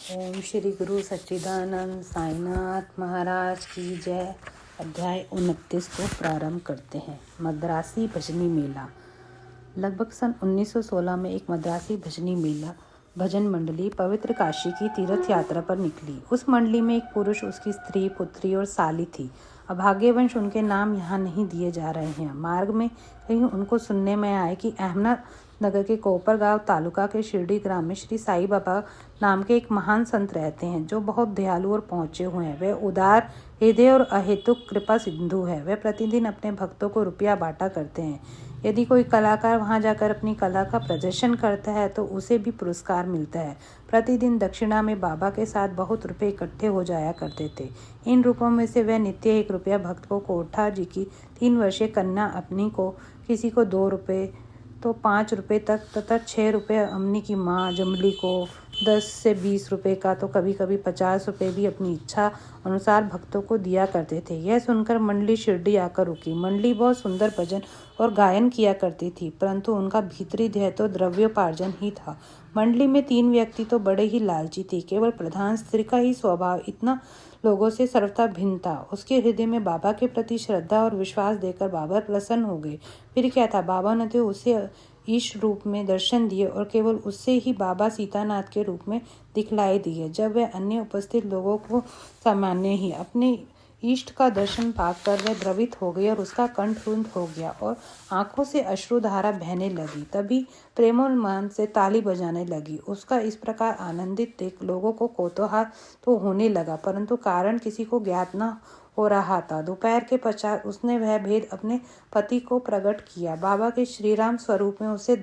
ओम श्री गुरु सच्चिदानंद साईनाथ महाराज की जय। अध्याय 29 को प्रारंभ करते हैं। मद्रासी भजनी मेला। लगभग सन 1916 में एक मद्रासी भजनी मेला भजन मंडली पवित्र काशी की तीर्थ यात्रा पर निकली। उस मंडली में एक पुरुष, उसकी स्त्री, पुत्री और साली थी। अभाग्यवश उनके नाम यहाँ नहीं दिए जा रहे हैं। मार्ग में कहीं उनको सुनने में आए कि अहमदनगर के कोपरगांव तालुका के शिरडी ग्राम में श्री साई बाबा नाम के एक महान संत रहते हैं, जो बहुत दयालु और पहुँचे हुए हैं। वे उदार हृदय और अहेतुक कृपा सिंधु है। वे प्रतिदिन अपने भक्तों को रुपया बांटा करते हैं। यदि कोई कलाकार वहां जाकर अपनी कला का प्रदर्शन करता है तो उसे भी पुरस्कार मिलता है। प्रतिदिन दक्षिणा में बाबा के साथ बहुत रुपए इकट्ठे हो जाया करते थे। इन रुपयों में से वह नित्य 1 रुपया भक्त को कोठा जी की 3 वर्षीय कन्या अपनी को, किसी को 2 रुपये तो 5 रुपये तक तथा 6 रुपये अम्नी की माँ जमली को, 10 से 20 रुपये का तो कभी कभी 50 रुपये भी अपनी इच्छा अनुसार भक्तों को दिया करते थे। यह सुनकर मंडली शिरडी आकर रुकी। मंडली बहुत सुंदर भजन और गायन किया करती थी, परंतु उनका भीतरी ध्येय तो द्रव्योपार्जन ही था। मंडली में 3 व्यक्ति तो बड़े ही लालची थे। केवल प्रधान स्त्री का ही स्वभाव इतना लोगों से सर्वथा भिन्न था। उसके हृदय में बाबा के प्रति श्रद्धा और विश्वास देकर बाबा प्रसन्न हो गए। फिर क्या था, बाबा ने तो उसे ईश रूप में दर्शन दिए और केवल उससे ही बाबा सीतानाथ के रूप में दिखलाई दिए। जब वह अन्य उपस्थित लोगों को सामान्य ही अपने इष्ट का दर्शन पाकर वह द्रवित हो गई और उसका कंठ रुंध हो गया और आंखों से अश्रुधारा बहने लगी। तभी प्रेमोन्माद से ताली बजाने लगी। उसका इस प्रकार आनंदित देख लोगों को कौतूहल तो होने लगा, परंतु कारण किसी को ज्ञात न हो रहा था। दोपहर के पश्चात उसने वह भेद अपने पति को प्रकट किया। बाबा के श्रीराम स्वरूप में उसे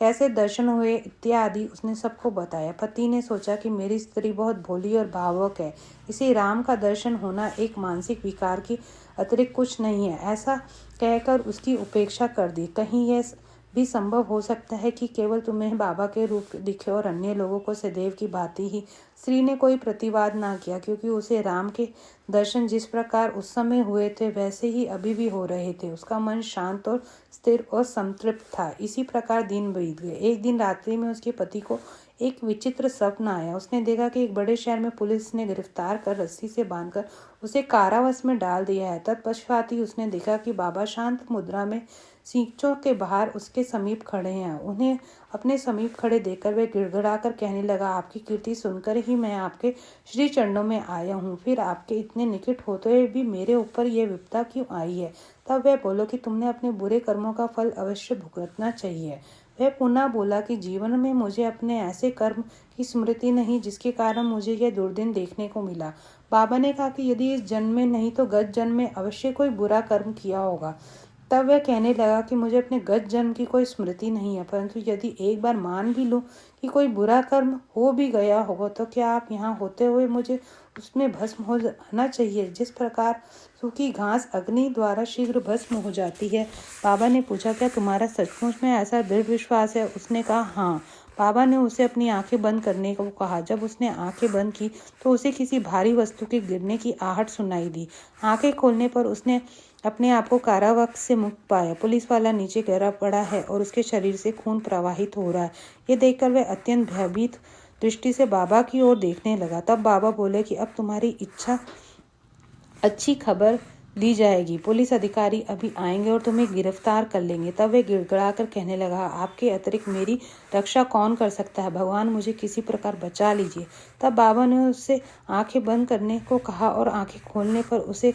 कैसे दर्शन हुए इत्यादि उसने सबको बताया। पति ने सोचा कि मेरी स्त्री बहुत भोली और भावुक है, इसे राम का दर्शन होना एक मानसिक विकार की अतिरिक्त कुछ नहीं है। ऐसा कहकर उसकी उपेक्षा कर दी। कहीं यह भी संभव हो सकता है कि केवल तुम्हें बाबा के रूप दिखे और अन्य लोगों को सदैव की भांति ही। स्त्री ने कोई प्रतिवाद ना किया, क्योंकि उसे राम के दर्शन जिस प्रकार उस समय हुए थे वैसे ही अभी भी हो रहे थे। उसका मन शांत और स्थिर और संतृप्त था। इसी प्रकार दिन बीत गए। एक दिन रात्रि में उसके पति को एक विचित्र स्वप्न आया। उसने देखा कि एक बड़े शहर में पुलिस ने गिरफ्तार कर रस्सी से बांधकर उसे कारावास में डाल दिया है। तत्पश्चात ही उसने देखा कि बाबा शांत मुद्रा में सींचों के बाहर उसके समीप खड़े हैं। उन्हें अपने समीप खड़े देखकर वह गिड़गिड़ाकर कहने लगा, आपकी कीर्ति सुनकर ही मैं आपके श्री चरणों में आया हूँ, फिर आपके इतने निकट होते हुए भी मेरे ऊपर यह विपदा क्यों आई है। तब वह बोलो कि तुमने अपने बुरे कर्मों का फल अवश्य भुगतना चाहिए। वह पुनः बोला कि जीवन में मुझे अपने ऐसे कर्म की स्मृति नहीं जिसके कारण मुझे यह दुर्दिन देखने को मिला। बाबा ने कहा कि यदि इस जन्म में नहीं तो गत जन्म में अवश्य कोई बुरा कर्म किया होगा। तब वह कहने लगा कि मुझे अपने गत जन्म की कोई स्मृति नहीं है, परंतु यदि एक बार मान भी लूं कि कोई बुरा कर्म हो भी गया होगा तो क्या आप यहाँ होते हुए मुझे उसमें भस्म हो जाना चाहिए, जिस प्रकार सूखी घास अग्नि द्वारा शीघ्र भस्म हो जाती है। बाबा ने पूछा, क्या तुम्हारा सचमुच में ऐसा दृढ़ विश्वास है? उसने कहा, हाँ। बाबा ने उसे अपनी आंखें बंद करने को कहा। जब उसने आंखें बंद की तो उसे किसी भारी वस्तु के गिरने की आहट सुनाई दी। आंखें खोलने पर उसने अपने आप को कारावास से मुक्त पाया। पुलिस वाला नीचे गिरा पड़ा है और उसके शरीर से खून प्रवाहित हो रहा है। ये देखकर वह अत्यंत भयभीत दृष्टि से बाबा की ओर देखने लगा। तब बाबा बोले कि अब तुम्हारी इच्छा अच्छी खबर ली जाएगी। पुलिस अधिकारी अभी आएंगे और तुम्हें गिरफ्तार कर लेंगे। तब वे गिड़गिड़ाकर कहने लगा, आपके अतिरिक्त मेरी रक्षा कौन कर सकता है? भगवान मुझे किसी प्रकार बचा लीजिए। तब बाबा ने उससे आंखें बंद करने को कहा और आंखें खोलने पर उसे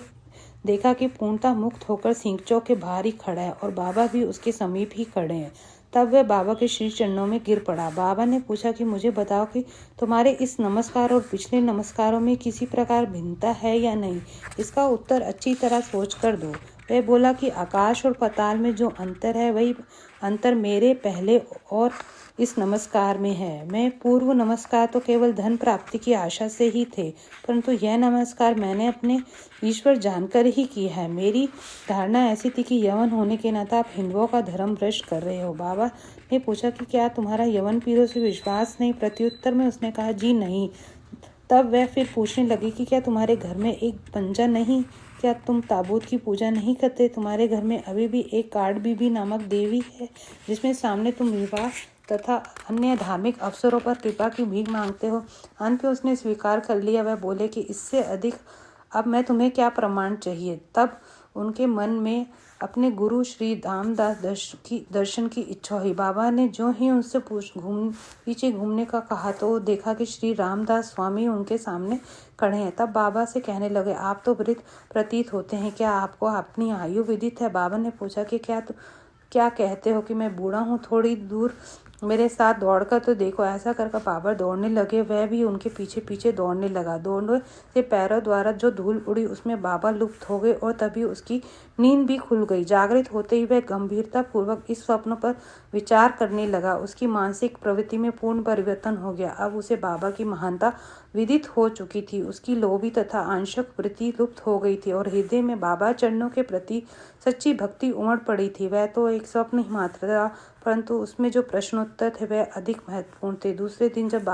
देखा कि पूर्णतः मुक्त होकर सींचों के बाहर ही खड़ा है और बाबा भी उसके समीप ही खड़े हैं। तब वह बाबा के श्री चरणों में गिर पड़ा। बाबा ने पूछा कि मुझे बताओ कि तुम्हारे इस नमस्कार और पिछले नमस्कारों में किसी प्रकार भिन्नता है या नहीं। इसका उत्तर अच्छी तरह सोच कर दो। वह बोला कि आकाश और पाताल में जो अंतर है वही अंतर मेरे पहले और इस नमस्कार में है। मैं पूर्व नमस्कार तो केवल धन प्राप्ति की आशा से ही थे, परंतु यह नमस्कार मैंने अपने ईश्वर जानकर ही की है। मेरी धारणा ऐसी थी कि यवन होने के नाते आप हिंदुओं का धर्म भ्रष्ट कर रहे हो। बाबा ने पूछा कि क्या तुम्हारा यवन पीरों से विश्वास नहीं? प्रत्युत्तर में उसने कहा, जी नहीं। तब वह फिर पूछने लगी कि क्या तुम्हारे घर में एक पंजा नहीं? क्या तुम ताबूत की पूजा नहीं करते? तुम्हारे घर में अभी भी एक कार्ड बीबी नामक देवी है जिसमें सामने तुम विवाह तथा अन्य धार्मिक अवसरों पर कृपा की भीख मांगते हो। अंत में उसने स्वीकार कर लिया। वह बोले कि इससे अधिक अब मैं तुम्हें क्या प्रमाण चाहिए। तब उनके मन में अपने गुरु श्री रामदास दर्शन की इच्छा हुई। बाबा ने जो ही उनसे पीछे घूमने का कहा तो देखा कि श्री रामदास स्वामी उनके सामने खड़े हैं। तब बाबा से कहने लगे, आप तो वृद्ध प्रतीत होते हैं, क्या आपको अपनी आयु विदित है। बाबा ने पूछा कि क्या कहते हो कि मैं बूढ़ा हूँ, थोड़ी दूर मेरे साथ दौड़कर तो देखो। ऐसा कर बाबा दौड़ने लगे। वह भी उनके पीछे पीछे दौड़ने लगा। दौड़ने से पैरों द्वारा जो धूल उड़ी उसमें बाबा लुप्त हो गए और तभी उसकी नींद भी खुल गई। जागृत होते ही वह गंभीरता पूर्वक इस स्वप्न पर विचार करने लगा। उसकी मानसिक प्रवृत्ति में पूर्ण परिवर्तन हो गया। अब उसे बाबा की महानता विदित हो चुकी थी। उसकी लोभी तथा आंशिक वृत्ति लुप्त हो गई थी और हृदय में बाबा चरणों के प्रति सच्ची भक्ति उमड़ पड़ी थी। वह तो एक स्वप्न ही मात्र था, परंतु उसमें जो प्रश्नोत्तर थे वह अधिक महत्वपूर्ण थे। दूसरे दिन जब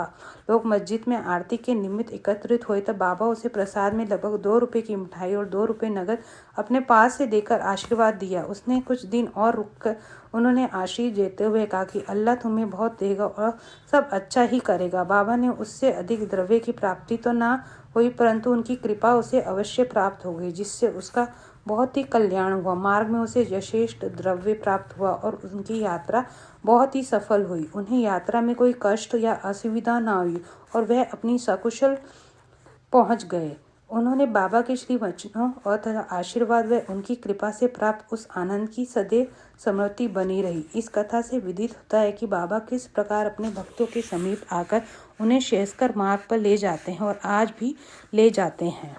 लोग मस्जिद में आरती के निमित्त एकत्रित हुए तब बाबा उसे प्रसाद में लगभग 2 रुपए की मिठाई और 2 रुपए नगद अपने पास से देकर आशीर्वाद दिया। उसने कुछ दिन और रुककर उन्होंने आशीष देते हुए कहा कि अल्लाह तुम्हें बहुत देगा और सब अच्छा ही करेगा। बाबा ने उससे अधिक द्रव्य की प्राप्ति तो ना हुई, परंतु उनकी कृपा उसे अवश्य प्राप्त हो गई, जिससे उसका बहुत ही कल्याण हुआ। मार्ग में उसे यथेष्ट द्रव्य प्राप्त हुआ और उनकी यात्रा बहुत ही सफल हुई। उन्हें यात्रा में कोई कष्ट या असुविधा ना हुई और वह अपनी सकुशल पहुंच गए। उन्होंने बाबा के श्री वचनों और तथा आशीर्वाद व उनकी कृपा से प्राप्त उस आनंद की सदैव स्मृति बनी रही। इस कथा से विदित होता है कि बाबा किस प्रकार अपने भक्तों के समीप आकर उन्हें श्रेयस्कर मार्ग पर ले जाते हैं और आज भी ले जाते हैं।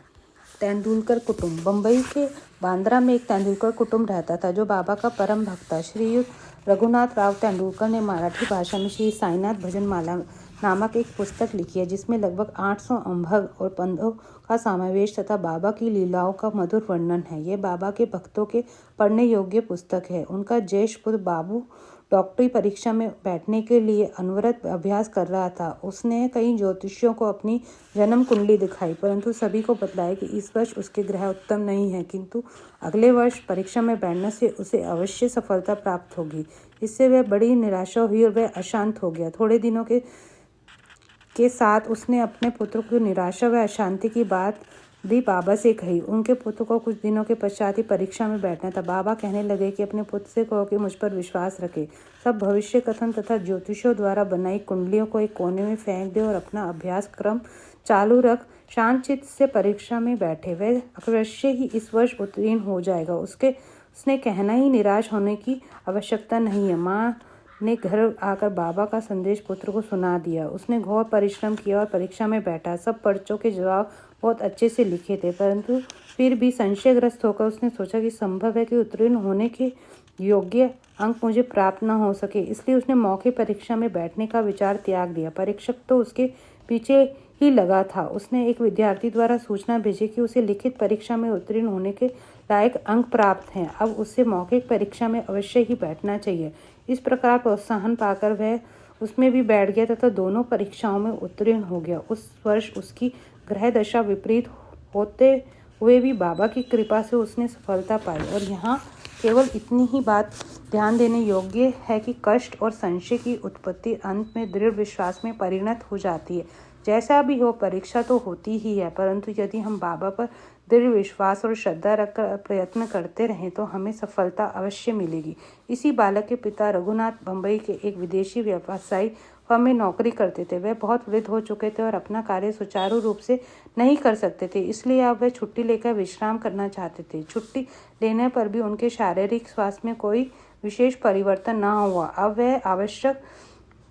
तेंदुलकर कुटुंब। बम्बई के बांद्रा में एक तेंदुलकर कुटुंब रहता था जो बाबा का परम भक्त था। श्रीयुत रघुनाथ राव तेंदुलकर ने मराठी भाषा में श्री साईनाथ भजन माला नामक एक पुस्तक लिखी है, जिसमें लगभग 800 अम्भग और पंदों का समावेश तथा बाबा की लीलाओं का मधुर वर्णन है। यह बाबा के भक्तों के पढ़ने योग्य पुस्तक है। उनका ज्येष्ठ पुत्र बाबू डॉक्टरी परीक्षा में बैठने के लिए अनवरत अभ्यास कर रहा था। उसने कई ज्योतिषियों को अपनी जन्म कुंडली दिखाई, परंतु सभी को बतलाया कि इस वर्ष उसके ग्रह उत्तम नहीं है, किंतु अगले वर्ष परीक्षा में बैठने से उसे अवश्य सफलता प्राप्त होगी। इससे वह बड़ी निराशा हुई और वह अशांत हो गया। थोड़े दिनों के साथ उसने अपने पुत्र को निराशा व अशांति की बात भी बाबा से कही। उनके पुत्र को कुछ दिनों के पश्चात ही परीक्षा में बैठना था। बाबा कहने लगे कि अपने पुत्र से कहो कि मुझ पर विश्वास रखे। सब भविष्य कथन तथा ज्योतिषों द्वारा बनाई कुंडलियों को एक कोने में फेंक दे और अपना अभ्यास क्रम चालू रख शांत चित्त से परीक्षा में बैठे। वह अवश्य ही इस वर्ष उत्तीर्ण हो जाएगा। उसने कहना ही निराश होने की आवश्यकता नहीं है। माँ ने घर आकर बाबा का संदेश पुत्र को सुना दिया। उसने घोर परिश्रम किया और परीक्षा में बैठा। सब पर्चों के जवाब बहुत अच्छे से लिखे थे, परंतु फिर भी संशयग्रस्त होकर उसने सोचा कि संभव है कि उत्तीर्ण होने के योग्य अंक मुझे प्राप्त न हो सके। इसलिए उसने मौखिक परीक्षा में बैठने का विचार त्याग दिया। परीक्षक तो उसके पीछे ही लगा था। उसने एक विद्यार्थी द्वारा सूचना भेजी कि उसे लिखित परीक्षा में उत्तीर्ण होने के लायक अंक प्राप्त हैं। अब उससे मौखिक परीक्षा में अवश्य ही बैठना चाहिए। इस प्रकार प्रोत्साहन पाकर वह उसमें भी बैठ गया तथा दोनों परीक्षाओं में उत्तीर्ण हो गया। उस वर्ष उसकी ग्रह दशा विपरीत होते हुए भी बाबा की कृपा से उसने सफलता पाई। और यहाँ केवल इतनी ही बात ध्यान देने योग्य है कि कष्ट और संशय की उत्पत्ति अंत में दृढ़ विश्वास में परिणत हो जाती है। जैसा भी हो, परीक्षा तो होती ही है, परंतु यदि हम बाबा पर दृढ़ विश्वास और श्रद्धा रखकर प्रयत्न करते रहें तो हमें सफलता अवश्य मिलेगी। इसी बालक के पिता रघुनाथ बम्बई के एक विदेशी व्यवसायी फर्म में नौकरी करते थे। वह बहुत वृद्ध हो चुके थे और अपना कार्य सुचारू रूप से नहीं कर सकते थे, इसलिए अब वह छुट्टी लेकर विश्राम करना चाहते थे। छुट्टी लेने पर भी उनके शारीरिक स्वास्थ्य में कोई विशेष परिवर्तन न हुआ। अब वह आवश्यक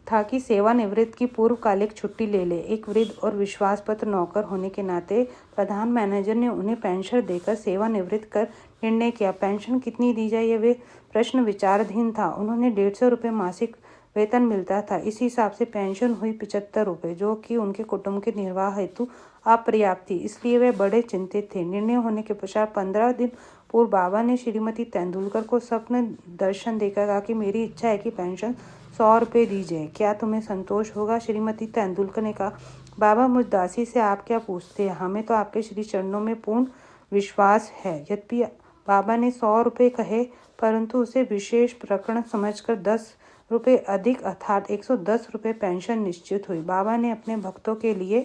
था कि सेवानिवृत्त की पूर्वकालिक छुट्टी ले ले। एक वृद्ध और विश्वासपात्र नौकर होने के नाते प्रधान मैनेजर ने उन्हें पेंशन देकर सेवानिवृत्त कर निर्णय किया। पेंशन कितनी दी जाए यह प्रश्न विचाराधीन था। उन्होंने 150 रुपये मासिक वेतन मिलता था। इस हिसाब से पेंशन हुई 75 रुपये, जो कि उनके कुटुंब के निर्वाह हेतु अपर्याप्त थी। इसलिए वे बड़े चिंतित थे। निर्णय होने के पश्चात 15 दिन पूर्व बाबा ने श्रीमती तेंदुलकर को स्वप्न दर्शन देकर कहा कि मेरी इच्छा है कि पेंशन 100 रुपये दी जाए। क्या तुम्हें संतोष होगा? श्रीमती तेंदुलकर ने कहा, बाबा मुझ दासी से आप क्या पूछते हैं? हमें तो आपके श्री चरणों में पूर्ण विश्वास है। यद्यपि बाबा ने 100 रुपये कहे, परंतु उसे विशेष प्रकरण समझकर 10 रुपये अधिक अर्थात 110 रुपये पेंशन निश्चित हुई। बाबा ने अपने भक्तों के लिए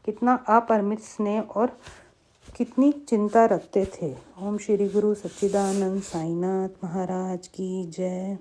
कितना अपरिमित स्नेह और कितनी चिंता रखते थे। ओम श्री गुरु सच्चिदानंद साईनाथ महाराज की जय।